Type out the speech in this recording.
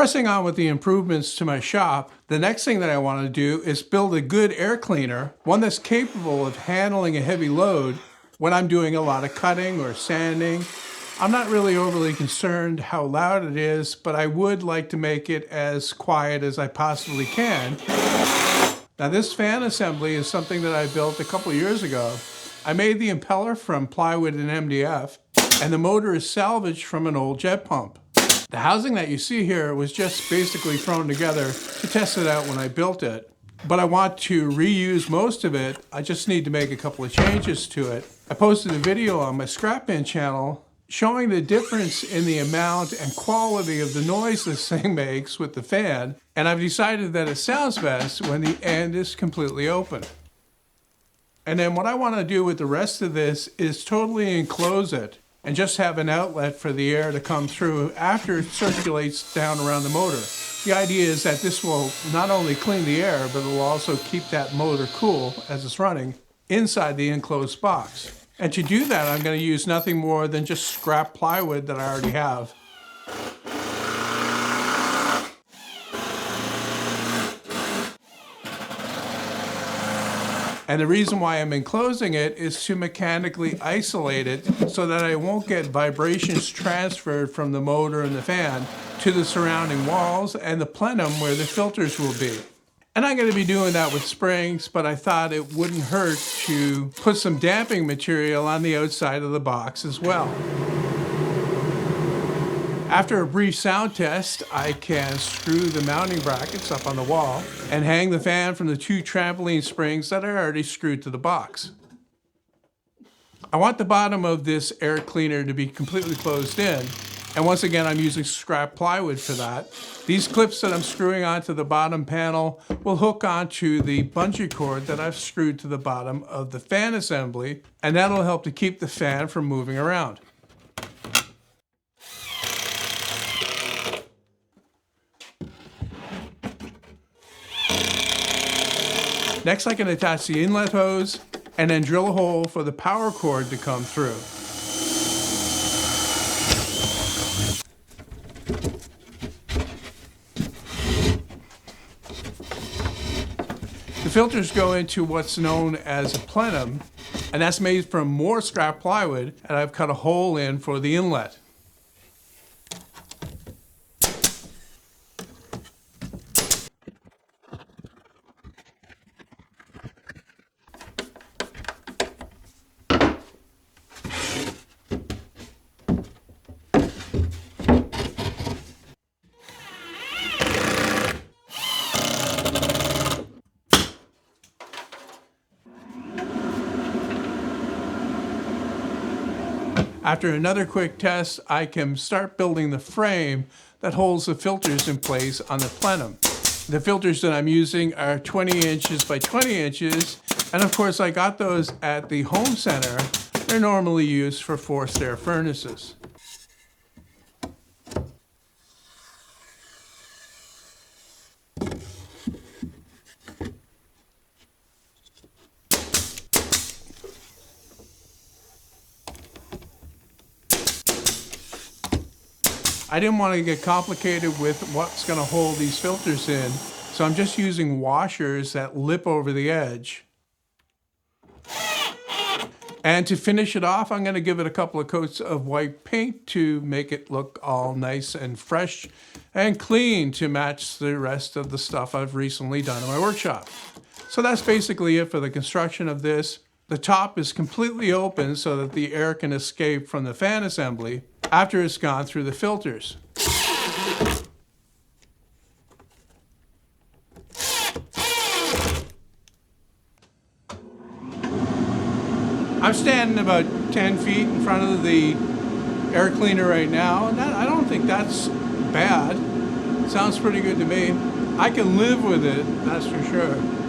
Pressing on with the improvements to my shop, the next thing that I want to do is build a good air cleaner, one that's capable of handling a heavy load when I'm doing a lot of cutting or sanding. I'm not really overly concerned how loud it is, but I would like to make it as quiet as I possibly can. Now this fan assembly is something that I built a couple years ago. I made the impeller from plywood and MDF, and the motor is salvaged from an old jet pump. The housing that you see here was just basically thrown together to test it out when I built it. But I want to reuse most of it. I just need to make a couple of changes to it. I posted a video on my Scrap Bin channel showing the difference in the amount and quality of the noise this thing makes with the fan, and I've decided that it sounds best when the end is completely open. And then what I want to do with the rest of this is totally enclose it and just have an outlet for the air to come through after it circulates down around the motor. The idea is that this will not only clean the air, but it will also keep that motor cool as it's running inside the enclosed box. And to do that, I'm going to use nothing more than just scrap plywood that I already have. And the reason why I'm enclosing it is to mechanically isolate it so that I won't get vibrations transferred from the motor and the fan to the surrounding walls and the plenum where the filters will be. And I'm going to be doing that with springs, but I thought it wouldn't hurt to put some damping material on the outside of the box as well. After a brief sound test, I can screw the mounting brackets up on the wall and hang the fan from the two trampoline springs that are already screwed to the box. I want the bottom of this air cleaner to be completely closed in, and once again I'm using scrap plywood for that. These clips that I'm screwing onto the bottom panel will hook onto the bungee cord that I've screwed to the bottom of the fan assembly, and that'll help to keep the fan from moving around. Next, I can attach the inlet hose and then drill a hole for the power cord to come through. The filters go into what's known as a plenum, and that's made from more scrap plywood, and I've cut a hole in for the inlet. After another quick test, I can start building the frame that holds the filters in place on the plenum. The filters that I'm using are 20 inches by 20 inches, and of course I got those at the home center. They're normally used for forced air furnaces. I didn't want to get complicated with what's going to hold these filters in, so I'm just using washers that lip over the edge. And to finish it off, I'm going to give it a couple of coats of white paint to make it look all nice and fresh and clean to match the rest of the stuff I've recently done in my workshop. So that's basically it for the construction of this. The top is completely open so that the air can escape from the fan assembly after it's gone through the filters. I'm standing about 10 feet in front of the air cleaner right now, and I don't think that's bad. Sounds pretty good to me. I can live with it, that's for sure.